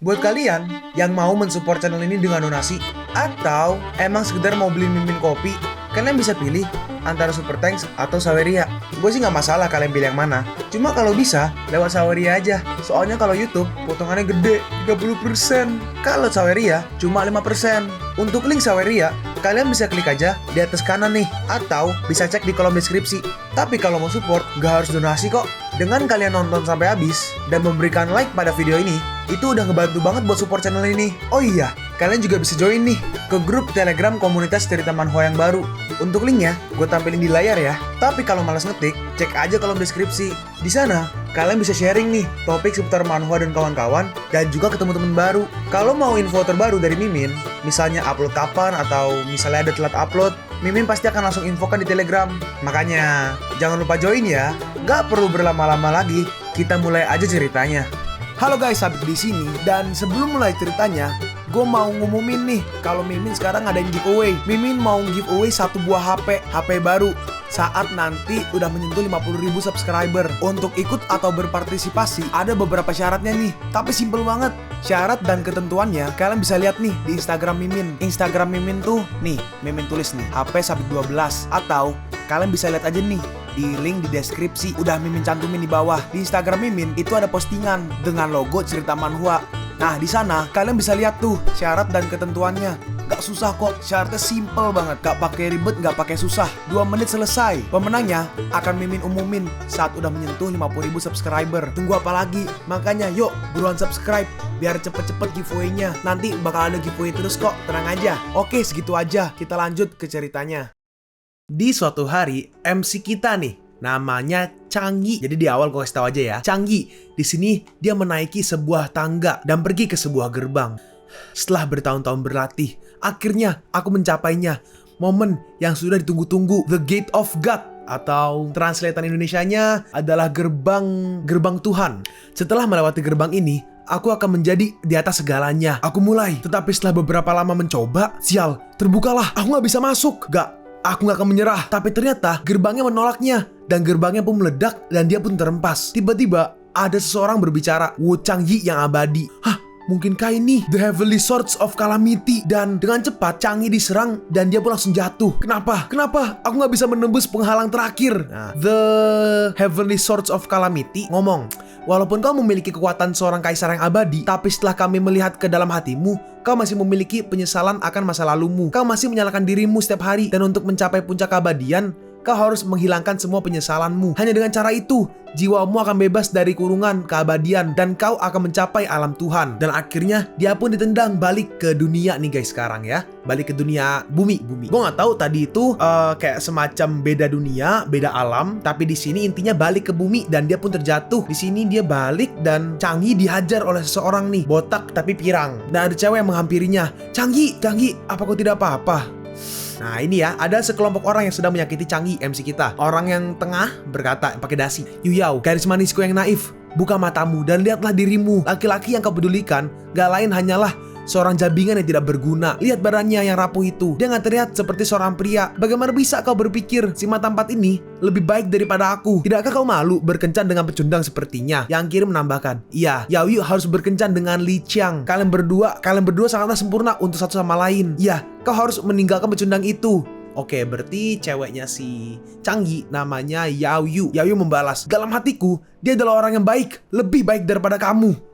Buat kalian yang mau mensupport channel ini dengan donasi, atau emang sekedar mau beli mimin kopi, kalian bisa pilih antara Super Thanks atau Saweria. Gue sih nggak masalah kalian pilih yang mana. Cuma kalau bisa, lewat Saweria aja. Soalnya kalau YouTube, potongannya gede, 30%. Kalau Saweria, cuma 5%. Untuk link Saweria, kalian bisa klik aja di atas kanan nih. Atau bisa cek di kolom deskripsi. Tapi kalau mau support, nggak harus donasi kok. Dengan kalian nonton sampai habis, dan memberikan like pada video ini, itu udah ngebantu banget buat support channel ini. Oh iya, kalian juga bisa join nih ke grup Telegram komunitas cerita manhwa yang baru. Untuk linknya, gue tampilin di layar ya. Tapi kalau malas ngetik, cek aja kolom deskripsi. Di sana, kalian bisa sharing nih topik seputar manhwa dan kawan-kawan, dan juga ketemu teman baru. Kalau mau info terbaru dari Mimin, misalnya upload kapan atau misalnya ada telat upload, Mimin pasti akan langsung infokan di Telegram. Makanya, jangan lupa join ya. Gak perlu berlama-lama lagi, kita mulai aja ceritanya. Halo guys, Habib di sini. Dan sebelum mulai ceritanya, gue mau ngumumin nih kalau Mimin sekarang ngadain giveaway. Mimin mau giveaway satu buah HP baru saat nanti udah menyentuh 50.000 subscriber. Untuk ikut atau berpartisipasi ada beberapa syaratnya nih, tapi simple banget. Syarat dan ketentuannya kalian bisa lihat nih di Instagram Mimin. Instagram Mimin tuh nih, Mimin tulis nih HP Sabik 12, atau kalian bisa lihat aja nih di link di deskripsi, udah Mimin cantumin di bawah. Di Instagram Mimin itu ada postingan dengan logo cerita manhwa. Nah, di sana kalian bisa lihat tuh syarat dan ketentuannya. Gak susah kok, syaratnya simple banget. Gak pakai ribet, gak pakai susah. 2 menit selesai. Pemenangnya akan Mimin umumin saat udah menyentuh 50.000 subscriber. Tunggu apa lagi? Makanya yuk buruan subscribe biar cepet-cepet giveaway-nya. Nanti bakal ada giveaway terus kok, tenang aja. Oke, segitu aja. Kita lanjut ke ceritanya. Di suatu hari, MC kita nih, namanya Changgi. Jadi di awal gue kasih tau aja ya. Changgi, di sini dia menaiki sebuah tangga dan pergi ke sebuah gerbang. Setelah bertahun-tahun berlatih, akhirnya aku mencapainya. Momen yang sudah ditunggu-tunggu, The Gate of God, atau translatean Indonesianya adalah gerbang Tuhan. Setelah melewati gerbang ini, aku akan menjadi di atas segalanya. Aku mulai, tetapi setelah beberapa lama mencoba, sial, terbukalah. Aku gak bisa masuk. Aku gak akan menyerah. Tapi ternyata gerbangnya menolaknya, dan gerbangnya pun meledak dan dia pun terhempas. Tiba-tiba ada seseorang berbicara, Wu Changyi yang abadi. Hah? Mungkinkah ini The Heavenly Swords of Calamity? Dan dengan cepat Changyi diserang dan dia pun langsung jatuh. Kenapa? Aku gak bisa menembus penghalang terakhir. Nah, The Heavenly Swords of Calamity ngomong, walaupun kau memiliki kekuatan seorang kaisar yang abadi, tapi setelah kami melihat ke dalam hatimu, kau masih memiliki penyesalan akan masa lalumu. Kau masih menyalahkan dirimu setiap hari, dan untuk mencapai puncak keabadian, kau harus menghilangkan semua penyesalanmu. Hanya dengan cara itu, jiwamu akan bebas dari kurungan keabadian, dan kau akan mencapai alam Tuhan. Dan akhirnya dia pun ditendang balik ke dunia nih guys sekarang ya. Balik ke dunia bumi. Gue nggak tahu tadi itu kayak semacam beda dunia, beda alam. Tapi di sini intinya balik ke bumi dan dia pun terjatuh. Di sini dia balik dan Changyi dihajar oleh seseorang nih, botak tapi pirang. Dan ada cewek yang menghampirinya. Changyi, apa kau tidak apa-apa? Nah ini ya, ada sekelompok orang yang sedang menyakiti Changyi, MC kita. Orang yang tengah berkata pakai dasi, Yuyao, garis manisku yang naif, buka matamu dan lihatlah dirimu. Laki-laki yang kau pedulikan gak lain hanyalah seorang jabingan yang tidak berguna. Lihat badannya yang rapuh itu. Dia gak terlihat seperti seorang pria. Bagaimana bisa kau berpikir si mata empat ini lebih baik daripada aku? Tidakkah kau malu berkencan dengan pecundang sepertinya? Yang kirim menambahkan, iya, Yao Yu harus berkencan dengan Li Qiang. Kalian berdua sangatlah sempurna untuk satu sama lain. Iya, kau harus meninggalkan pecundang itu. Oke, berarti ceweknya si Changyi namanya Yao Yu. Yao Yu membalas, dalam hatiku dia adalah orang yang baik, lebih baik daripada kamu.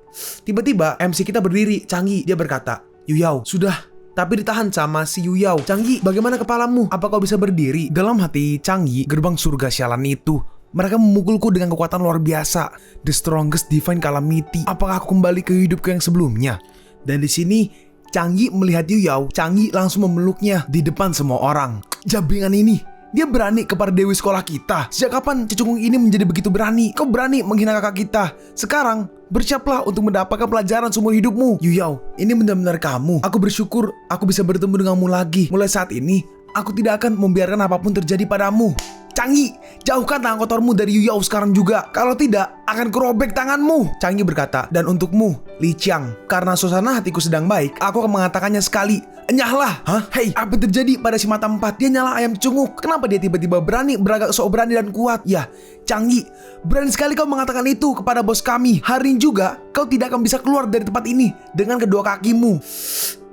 Tiba-tiba MC kita berdiri. Changyi, dia berkata, Yuyao, sudah. Tapi ditahan sama si Yuyao. Changyi, bagaimana kepalamu? Apa kau bisa berdiri? Dalam hati Changyi, gerbang surga sialan itu, mereka memukulku dengan kekuatan luar biasa. The strongest divine calamity. Apakah aku kembali ke hidupku yang sebelumnya? Dan di sini Changyi melihat Yuyao. Changyi langsung memeluknya di depan semua orang. Jabingan ini, dia berani kepada dewi sekolah kita. Sejak kapan cecunggung ini menjadi begitu berani? Kau berani menghina kakak kita. Sekarang bersiaplah untuk mendapatkan pelajaran seumur hidupmu. Yuyao, ini benar-benar kamu. Aku bersyukur aku bisa bertemu denganmu lagi. Mulai saat ini, aku tidak akan membiarkan apapun terjadi padamu. Changi, jauhkan tangan kotormu dari Yu Yao sekarang juga. Kalau tidak, akan kurobek tanganmu. Changi berkata, dan untukmu, Li Qiang, karena suasana hatiku sedang baik, aku akan mengatakannya sekali. Enyahlah. Hah? Hei, apa yang terjadi pada si mata empat? Dia nyala ayam cunguk. Kenapa dia tiba-tiba berani, beragak sok berani dan kuat? Ya, Changi, berani sekali kau mengatakan itu kepada bos kami. Hari ini juga, kau tidak akan bisa keluar dari tempat ini dengan kedua kakimu.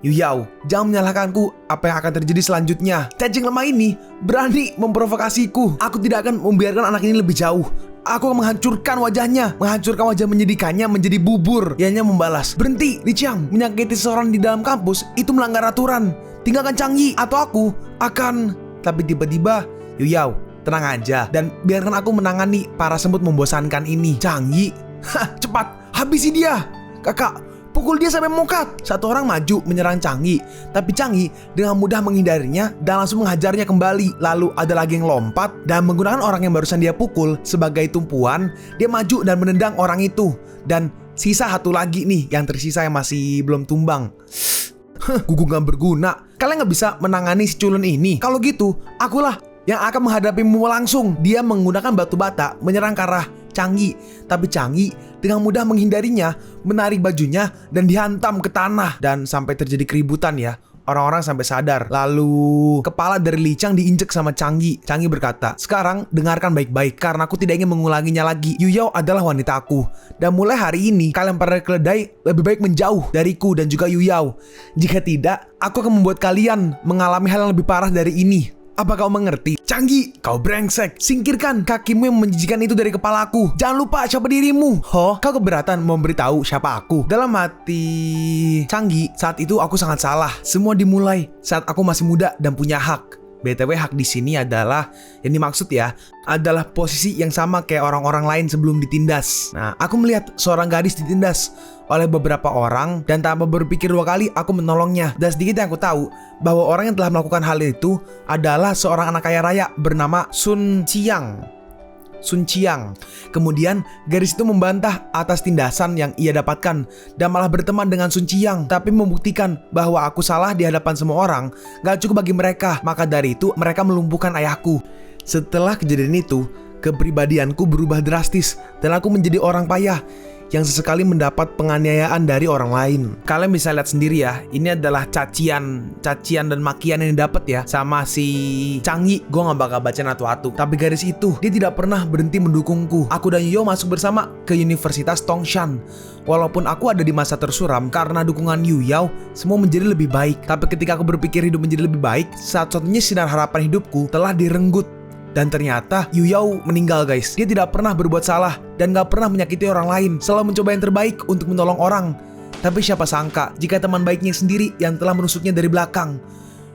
Yu Yao, jangan menyalahkanku. Apa yang akan terjadi selanjutnya? Cacing lemah ini berani memprovokasiku. Aku tidak akan membiarkan anak ini lebih jauh. Aku akan menghancurkan wajahnya, menghancurkan wajah menyedihkannya menjadi bubur. Ianya membalas, berhenti, Li Qiang. Menyakiti seseorang di dalam kampus itu melanggar aturan. Tinggalkan Changi atau aku akan... Tapi tiba-tiba, Yu Yao, tenang aja dan biarkan aku menangani para semut membosankan ini. Changi, cepat, habisi dia. Kakak, pukul dia sampai mokat. Satu orang maju menyerang Changi, tapi Changi dengan mudah menghindarinya dan langsung menghajarnya kembali. Lalu ada lagi yang lompat dan menggunakan orang yang barusan dia pukul sebagai tumpuan. Dia maju dan menendang orang itu. Dan sisa satu lagi nih yang tersisa yang masih belum tumbang. Gugu gak berguna. Kalian gak bisa menangani si culun ini. Kalau gitu, akulah yang akan menghadapimu langsung. Dia menggunakan batu bata menyerang ke arah Changi, tapi Changi dengan mudah menghindarinya, menarik bajunya dan dihantam ke tanah. Dan sampai terjadi keributan ya. Orang-orang sampai sadar. Lalu kepala dari Li Qiang diinjek sama Changi. Changi berkata, sekarang dengarkan baik-baik karena aku tidak ingin mengulanginya lagi. Yu Yao adalah wanitaku. Dan mulai hari ini kalian para keledai lebih baik menjauh dariku dan juga Yu Yao. Jika tidak, aku akan membuat kalian mengalami hal yang lebih parah dari ini. Apa kau mengerti? Changi, kau brengsek. Singkirkan kakimu yang menjijikan itu dari kepalaku. Jangan lupa siapa dirimu. Kau keberatan memberitahu siapa aku? Dalam hati Changi, saat itu aku sangat salah. Semua dimulai saat aku masih muda dan punya hak. BTW hak di sini adalah yang dimaksud ya adalah posisi yang sama kayak orang-orang lain sebelum ditindas. Nah, aku melihat seorang gadis ditindas oleh beberapa orang dan tanpa berpikir dua kali aku menolongnya. Dan sedikit yang aku tahu bahwa orang yang telah melakukan hal itu adalah seorang anak kaya raya bernama Sun Qiang. Kemudian gadis itu membantah atas tindasan yang ia dapatkan dan malah berteman dengan Sun Qiang, tapi membuktikan bahwa aku salah di hadapan semua orang gak cukup bagi mereka. Maka dari itu mereka melumpuhkan ayahku. Setelah kejadian itu, kepribadianku berubah drastis dan aku menjadi orang payah yang sesekali mendapat penganiayaan dari orang lain. Kalian bisa lihat sendiri ya, ini adalah cacian dan makian yang didapat ya sama si Changi. Gue gak bakal baca atu-atu, tapi garis itu dia tidak pernah berhenti mendukungku. Aku dan Yu Yao masuk bersama ke Universitas Tongshan. Walaupun aku ada di masa tersuram karena dukungan Yu Yao, semua menjadi lebih baik. Tapi ketika aku berpikir hidup menjadi lebih baik, satu-satunya sinar harapan hidupku telah direnggut. Dan ternyata Yu Yao meninggal guys. Dia tidak pernah berbuat salah dan gak pernah menyakiti orang lain. Selalu mencoba yang terbaik untuk menolong orang. Tapi siapa sangka jika teman baiknya sendiri yang telah menusuknya dari belakang.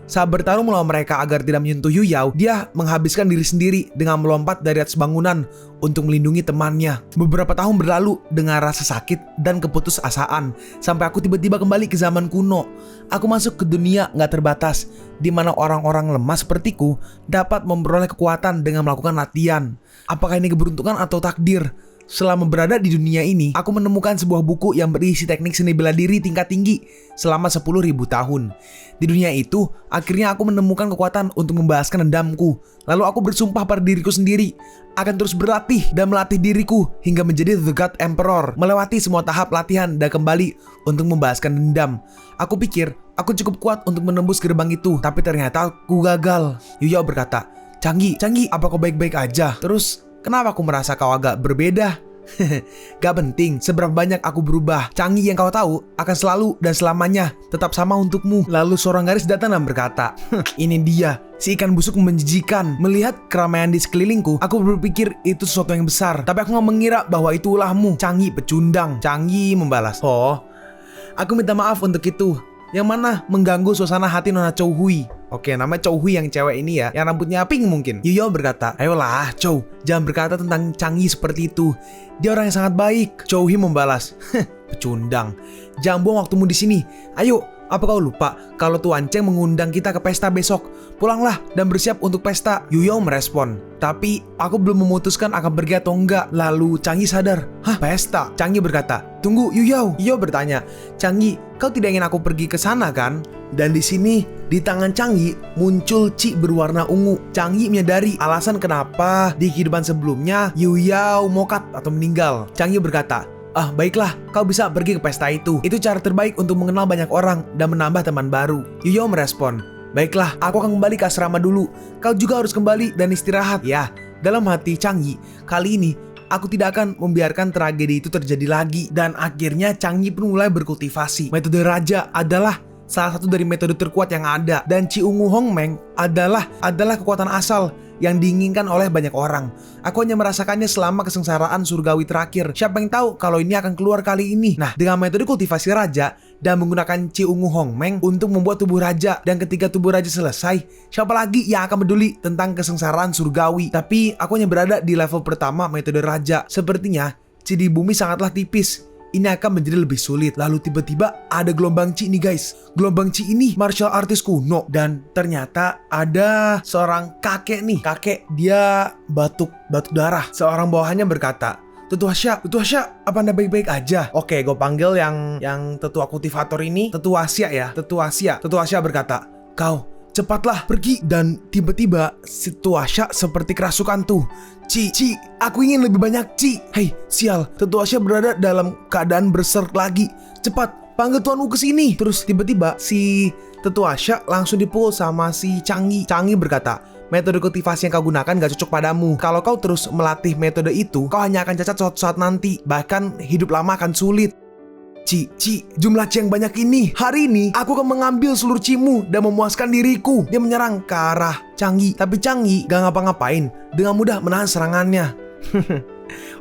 Saat bertarung melawan mereka agar tidak menyentuh Yu Yao, dia menghabiskan diri sendiri dengan melompat dari atas bangunan untuk melindungi temannya. Beberapa tahun berlalu dengan rasa sakit dan keputusasaan sampai aku tiba-tiba kembali ke zaman kuno. Aku masuk ke dunia gak terbatas, di mana orang-orang lemah sepertiku dapat memperoleh kekuatan dengan melakukan latihan. Apakah ini keberuntungan atau takdir? Selama berada di dunia ini, aku menemukan sebuah buku yang berisi teknik seni bela diri tingkat tinggi selama 10.000 tahun. Di dunia itu, akhirnya aku menemukan kekuatan untuk membalaskan dendamku. Lalu aku bersumpah pada diriku sendiri akan terus berlatih dan melatih diriku hingga menjadi The God Emperor, melewati semua tahap latihan dan kembali untuk membalaskan dendam. Aku pikir aku cukup kuat untuk menembus gerbang itu, tapi ternyata aku gagal. Yu Yao berkata, Changi, apa kau baik-baik aja? Terus kenapa aku merasa kau agak berbeda? Gak penting seberapa banyak aku berubah. Changi yang kau tahu akan selalu dan selamanya tetap sama untukmu. Lalu seorang gadis datang dan berkata, ini dia, si ikan busuk menjijikan. Melihat keramaian di sekelilingku, aku berpikir itu sesuatu yang besar. Tapi aku gak mengira bahwa itu ulahmu, Changi pecundang. Changi membalas, oh, aku minta maaf untuk itu. Yang mana mengganggu suasana hati Nona Chou Hui. Oke, namanya Chou Hui yang cewek ini ya, yang rambutnya pink mungkin. Yu Yao berkata, ayolah Chou, jangan berkata tentang Changi seperti itu. Dia orang yang sangat baik. Chou Hui membalas, pecundang, jangan buang waktumu di sini. Ayo, Apa kau lupa kalau Tuan Cheng mengundang kita ke pesta besok? Pulanglah dan bersiap untuk pesta. Yu Yao merespon. Tapi aku belum memutuskan akan pergi atau enggak. Lalu Changyi sadar. Hah, pesta? Changyi berkata, tunggu Yu Yao. Yu Yao bertanya, Changyi, kau tidak ingin aku pergi ke sana kan? Dan di sini di tangan Changyi muncul Qi berwarna ungu. Changyi menyadari alasan kenapa di kehidupan sebelumnya Yu Yao mokat atau meninggal. Changyi berkata, ah baiklah, kau bisa pergi ke pesta itu. Itu cara terbaik untuk mengenal banyak orang dan menambah teman baru. Yu Yao merespon, baiklah, aku akan kembali ke asrama dulu. Kau juga harus kembali dan istirahat. Ya, dalam hati Changyi, kali ini aku tidak akan membiarkan tragedi itu terjadi lagi. Dan akhirnya Changyi pun mulai berkultivasi. Metode Raja adalah salah satu dari metode terkuat yang ada. Dan Qi Ungu Hongmeng adalah kekuatan asal yang diinginkan oleh banyak orang. Aku hanya merasakannya selama kesengsaraan surgawi terakhir. Siapa yang tahu kalau ini akan keluar kali ini. Nah, dengan metode kultivasi raja dan menggunakan Qi Ungu Hongmeng untuk membuat tubuh raja. Dan ketika tubuh raja selesai, siapa lagi yang akan peduli tentang kesengsaraan surgawi? Tapi aku hanya berada di level pertama metode raja. Sepertinya Qi di bumi sangatlah tipis. Ini akan menjadi lebih sulit. Lalu tiba-tiba ada gelombang Qi nih guys. Gelombang Qi ini martial artist kuno. Dan ternyata ada seorang kakek nih. Kakek dia batuk darah. Seorang bawahannya berkata, Tetua Xia, apa anda baik-baik aja? Oke, gue panggil yang tetua kultivator ini Tetua Xia ya. Tetua Xia berkata, kau cepatlah pergi. Dan tiba-tiba si Tetua Xia seperti kerasukan tuh. Qi, aku ingin lebih banyak Qi. Hei, sial, Tetua Xia berada dalam keadaan berserk lagi. Cepat, panggil tuanku ke sini. Terus tiba-tiba si Tetua Xia langsung dipukul sama si Changyi. Changyi berkata, metode kultivasi yang kau gunakan gak cocok padamu. Kalau kau terus melatih metode itu, kau hanya akan cacat suatu saat nanti. Bahkan hidup lama akan sulit. Qi, jumlah Qi yang banyak ini. Hari ini aku akan mengambil seluruh Qi-mu dan memuaskan diriku. Dia menyerang ke arah Changyi. Tapi Changyi gak ngapa-ngapain, dengan mudah menahan serangannya.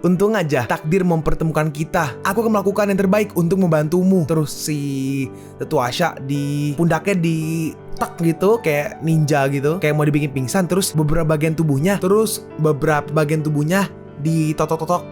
Untung aja takdir mempertemukan kita. Aku akan melakukan yang terbaik untuk membantumu. Terus si Tetua Xia di pundaknya di tak gitu, kayak ninja gitu, kayak mau dibikin pingsan. Terus beberapa bagian tubuhnya ditotok-totok.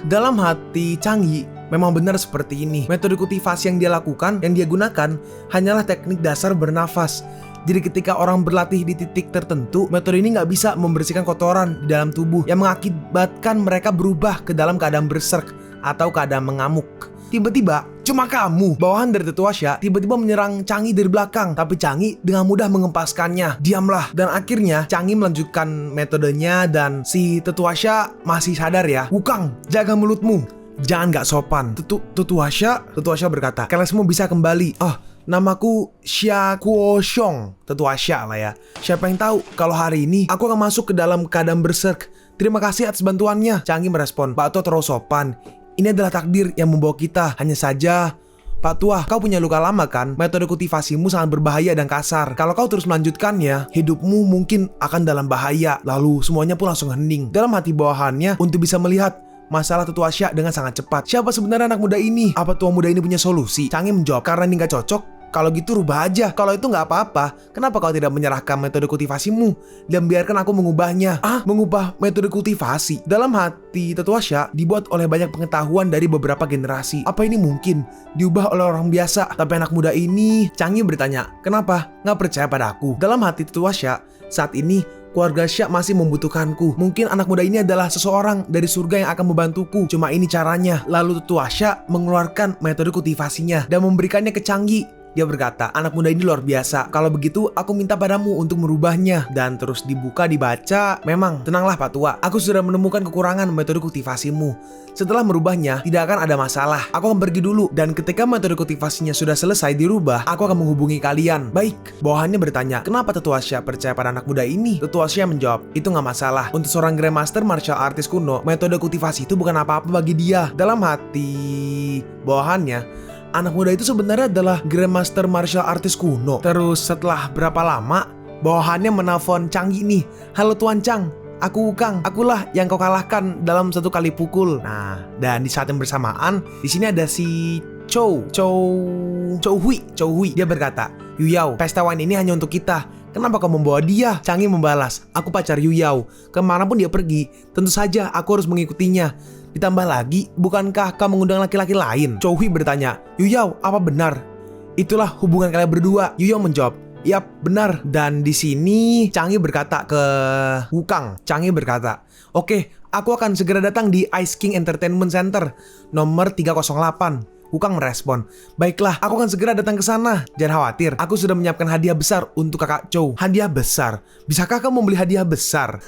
Dalam hati Changyi, memang benar seperti ini. Metode kultivasi yang dia lakukan, yang dia gunakan hanyalah teknik dasar bernafas. Jadi ketika orang berlatih di titik tertentu, metode ini nggak bisa membersihkan kotoran di dalam tubuh yang mengakibatkan mereka berubah ke dalam keadaan berserk atau keadaan mengamuk. Tiba-tiba, cuma kamu, bawahan dari Tetua Xia, tiba-tiba menyerang Changyi dari belakang. Tapi Changyi dengan mudah mengempaskannya. Diamlah. Dan akhirnya Changyi melanjutkan metodenya dan si Tetua Xia masih sadar ya. Wukang, jaga mulutmu. Jangan gak sopan. Tetua Xia berkata, kalian semua bisa kembali. Oh, namaku Xia Kuoxiong. Tetua Xia lah ya. Siapa yang tahu kalau hari ini aku akan masuk ke dalam keadaan berserk. Terima kasih atas bantuannya. Changyi merespon, Pak Tua terlalu sopan. Ini adalah takdir yang membawa kita. Hanya saja, Pak Tua, kau punya luka lama kan? Metode kultivasimu sangat berbahaya dan kasar. Kalau kau terus melanjutkannya, hidupmu mungkin akan dalam bahaya. Lalu semuanya pun langsung hening. Dalam hati bawahannya untuk bisa melihat masalah Tetua Xia dengan sangat cepat. Siapa sebenarnya anak muda ini? Apa tua muda ini punya solusi? Changyi menjawab, karena ini gak cocok. Kalau gitu rubah aja. Kalau itu nggak apa-apa, kenapa kau tidak menyerahkan metode kultivasimu dan biarkan aku mengubahnya? Mengubah metode kultivasi? Dalam hati Tetua Xia dibuat oleh banyak pengetahuan dari beberapa generasi. Apa ini mungkin diubah oleh orang biasa? Tapi anak muda ini, Changyi bertanya, kenapa nggak percaya pada aku? Dalam hati Tetua Xia, saat ini keluarga Xia masih membutuhkanku. Mungkin anak muda ini adalah seseorang dari surga yang akan membantuku. Cuma ini caranya. Lalu Tetua Xia mengeluarkan metode kultivasinya dan memberikannya ke Changyi. Dia berkata, anak muda ini luar biasa. Kalau begitu, aku minta padamu untuk merubahnya. Dan terus dibaca. Memang, tenanglah Pak Tua. Aku sudah menemukan kekurangan metode kultivasimu. Setelah merubahnya, tidak akan ada masalah. Aku akan pergi dulu. Dan ketika metode kultivasinya sudah selesai dirubah, aku akan menghubungi kalian. Baik. Bawahannya bertanya, kenapa Tetua Xia percaya pada anak muda ini? Tetua Xia menjawab, itu nggak masalah. Untuk seorang Grandmaster martial artist kuno, metode kultivasi itu bukan apa-apa bagi dia. Dalam hati bawahannya, anak muda itu sebenarnya adalah Grandmaster martial artist kuno. Terus setelah berapa lama, bawahannya menelpon Changyi nih. Halo Tuan Chang, aku Wukang. Akulah yang kau kalahkan dalam satu kali pukul. Nah, dan di saat yang bersamaan, di sini ada si Chou Hui. Dia berkata, Yu Yao, pesta wine ini hanya untuk kita. Kenapa kau membawa dia? Changyi membalas, aku pacar Yu Yao. Kemanapun dia pergi, tentu saja aku harus mengikutinya. Ditambah lagi, bukankah kau mengundang laki-laki lain? Chou Hui bertanya. Yuyao, apa benar? Itulah hubungan kalian berdua. Yuyao menjawab. Yap, benar. Dan di sini Changyi berkata ke Wukang. Changyi berkata, oke, aku akan segera datang di Ice King Entertainment Center nomor 308. Wukang merespon, baiklah, aku akan segera datang ke sana. Jangan khawatir, aku sudah menyiapkan hadiah besar untuk kakak Chou. Hadiah besar? Bisakah kamu membeli hadiah besar?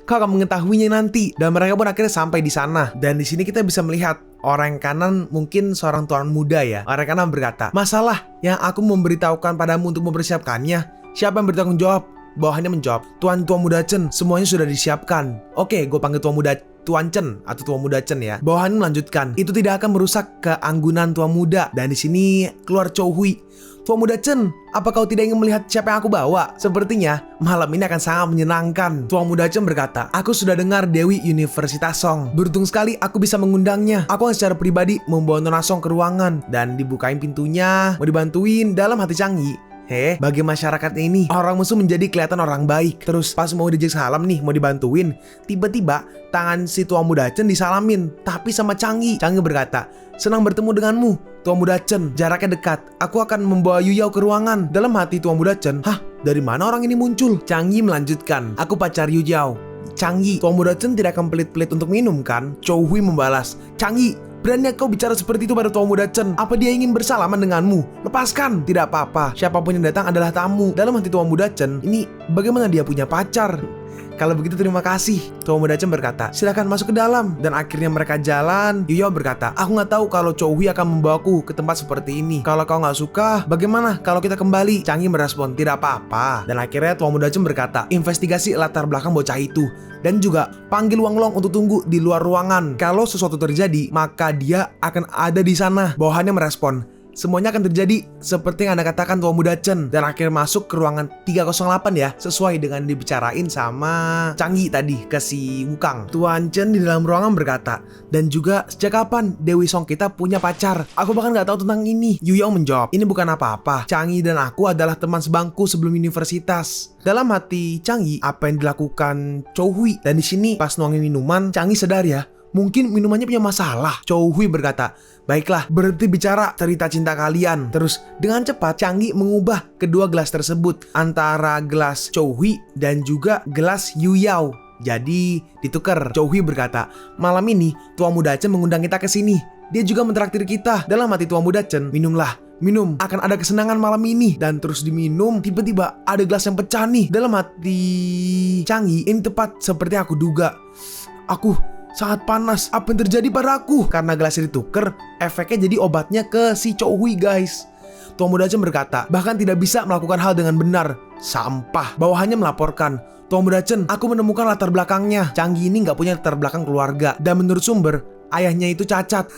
Kau akan mengetahuinya nanti. Dan mereka pun akhirnya sampai di sana. Dan di sini kita bisa melihat orang kanan mungkin seorang tuan muda ya. Orang kanan berkata, masalah yang aku memberitahukan padamu untuk mempersiapkannya, siapa yang bertanggung jawab? Bawahannya menjawab, Tuan Muda Chen, semuanya sudah disiapkan. Oke, gue panggil Tuan Chen atau Tuan Muda Chen ya. Bawahan melanjutkan, itu tidak akan merusak keanggunan Tuan Muda. Dan di sini keluar Chou Hui. Tuan Muda Chen, apa kau tidak ingin melihat siapa yang aku bawa? Sepertinya malam ini akan sangat menyenangkan. Tuan Muda Chen berkata, aku sudah dengar Dewi Universitas Song. Beruntung sekali aku bisa mengundangnya. Aku secara pribadi membawa Nona Song ke ruangan dan dibukain pintunya, mau dibantuin. Dalam hati Changyi, bagi masyarakat ini, orang musuh menjadi kelihatan orang baik. Terus pas mau dijek salam nih, mau dibantuin, tiba-tiba tangan si Tuan Muda Chen disalamin, tapi sama Changyi. Changyi berkata, senang bertemu denganmu, Tuan Muda Chen. Jaraknya dekat, aku akan membawa Yuyao ke ruangan. Dalam hati Tuan Muda Chen, hah, dari mana orang ini muncul? Changyi melanjutkan, aku pacar Yuyao. Changyi, Tuan Muda Chen tidak akan pelit-pelit untuk minum kan? Chou Hui membalas, Changyi, berani kau bicara seperti itu pada Tuan Muda Chen? Apa dia ingin bersalaman denganmu? Lepaskan. Tidak apa-apa, siapapun yang datang adalah tamu. Dalam hati Tuan Muda Chen, ini bagaimana dia punya pacar? Kalau begitu terima kasih. Tuan Muda Chen berkata, silakan masuk ke dalam. Dan akhirnya mereka jalan. Yuyao berkata, aku gak tahu kalau Chou Hui akan membawaku ke tempat seperti ini. Kalau kau gak suka, bagaimana kalau kita kembali? Changyi merespon, tidak apa-apa. Dan akhirnya Tuan Muda Chen berkata, investigasi latar belakang bocah itu. Dan juga panggil Wang Long untuk tunggu di luar ruangan. Kalau sesuatu terjadi, maka dia akan ada di sana. Bawahannya merespon, semuanya akan terjadi seperti yang Anda katakan Tuan Muda Chen. Dan akhirnya masuk ke ruangan 308 ya, sesuai dengan dibicarain sama Changyi tadi ke si Wukang. Tuan Chen di dalam ruangan berkata, dan juga sejak kapan Dewi Song kita punya pacar? Aku bahkan gak tahu tentang ini. Yuyao menjawab, ini bukan apa-apa. Changyi dan aku adalah teman sebangku sebelum universitas. Dalam hati Changyi, apa yang dilakukan Chou Hui? Dan di sini pas nuangin minuman, Changyi sadar ya, mungkin minumannya punya masalah. Chou Hui berkata, baiklah, berhenti bicara cerita cinta kalian. Terus dengan cepat Changyi mengubah kedua gelas tersebut, antara gelas Chou Hui dan juga gelas Yuyao. Jadi ditukar. Chou Hui berkata, malam ini Tuan Muda Chen mengundang kita ke sini. Dia juga mentraktir kita. Dalam hati Tuan Muda Chen, minumlah. Minum, akan ada kesenangan malam ini. Dan terus diminum, tiba-tiba ada gelas yang pecah nih. Dalam hati Changyi, ini tepat seperti aku duga. Aku sangat panas. Apa yang terjadi padaku? Karena gelasnya ditukar, efeknya jadi obatnya ke si Chou Hui guys. Tuan Muda Chen berkata, bahkan tidak bisa melakukan hal dengan benar. Sampah. Bawahannya melaporkan, Tuan Muda Chen, aku menemukan latar belakangnya. Changyi ini gak punya latar belakang keluarga. Dan menurut sumber, ayahnya itu cacat.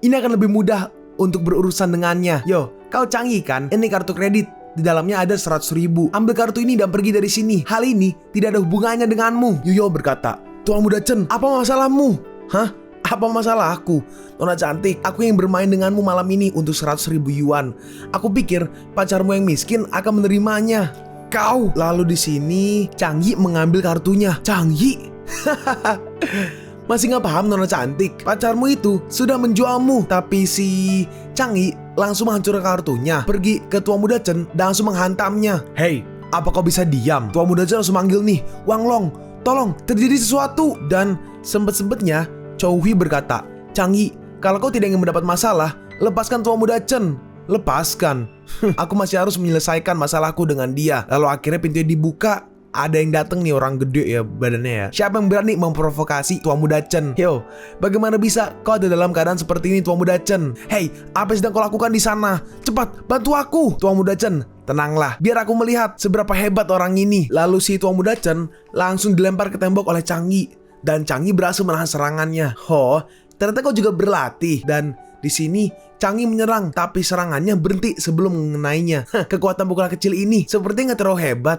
Ini akan lebih mudah untuk berurusan dengannya. Yo, kau Changyi kan? Ini kartu kredit. Di dalamnya ada 100.000. Ambil kartu ini dan pergi dari sini. Hal ini tidak ada hubungannya denganmu. Yuyao berkata, Tuan Muda Chen, apa masalahmu? Hah? Apa masalah aku? Nona cantik, aku yang bermain denganmu malam ini untuk 100.000 yuan. Aku pikir pacarmu yang miskin akan menerimanya. Kau. Lalu di sini Changyi mengambil kartunya. Changyi? Masih gak paham Nona cantik? Pacarmu itu sudah menjualmu. Tapi si Changyi langsung menghancurkan kartunya, pergi ke Tuan Muda Chen dan langsung menghantamnya. Hei, apa kau bisa diam? Tuan Muda Chen langsung manggil nih, Wang Long, tolong, terjadi sesuatu. Dan sempet-sempetnya Chou Hui berkata, Changyi, kalau kau tidak ingin mendapat masalah, lepaskan Tuan Muda Chen. Lepaskan? Aku masih harus menyelesaikan masalahku dengan dia. Lalu akhirnya pintunya dibuka. Ada yang datang nih, orang gede ya badannya ya. Siapa yang berani memprovokasi Tuan Muda Chen? Yo, bagaimana bisa kau ada dalam keadaan seperti ini Tuan Muda Chen? Hei, apa yang sedang kau lakukan di sana? Cepat, bantu aku. Tuan Muda Chen, tenanglah, biar aku melihat seberapa hebat orang ini. Lalu si Tuan Muda Chen langsung dilempar ke tembok oleh Changyi. Dan Changyi berhasil menahan serangannya. Oh, ternyata kau juga berlatih. Dan di sini Changyi menyerang, tapi serangannya berhenti sebelum mengenainya. Kekuatan pukulan kecil ini sepertinya nggak terlalu hebat.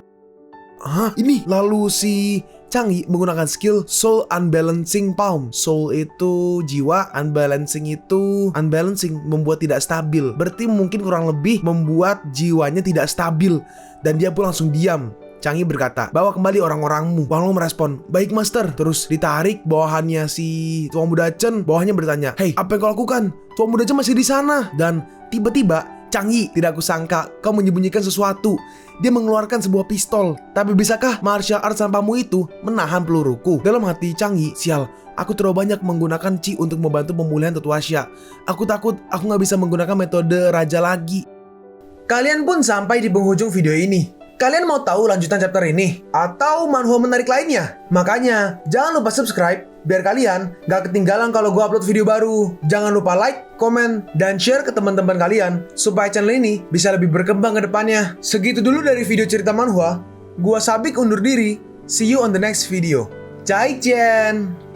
Hah? Ini? Lalu si Changyi menggunakan skill Soul Unbalancing Palm. Soul itu jiwa, unbalancing itu unbalancing, membuat tidak stabil. Berarti mungkin kurang lebih membuat jiwanya tidak stabil. Dan dia pun langsung diam. Changi berkata, "Bawa kembali orang-orangmu." Wang Long merespon, "Baik master." Terus ditarik bawahannya si Tuan Muda Chen. Bawahannya bertanya, "Hei, apa yang kau lakukan? Tuan Muda Chen masih di sana." Dan tiba-tiba, "Changi, tidak kusangka kau menyembunyikan sesuatu." Dia mengeluarkan sebuah pistol. "Tapi bisakah martial arts tanpamu itu menahan peluruku?" Dalam hati Changi, "Sial, aku terlalu banyak menggunakan Chi untuk membantu pemulihan Tetua Xia. Aku takut aku nggak bisa menggunakan metode raja lagi." Kalian pun sampai di penghujung video ini. Kalian mau tahu lanjutan chapter ini? Atau manhwa menarik lainnya? Makanya, jangan lupa subscribe biar kalian gak ketinggalan kalau gue upload video baru. Jangan lupa like, komen, dan share ke teman-teman kalian supaya channel ini bisa lebih berkembang ke depannya. Segitu dulu dari video cerita manhwa. Gua Sabik undur diri. See you on the next video. Zaijian!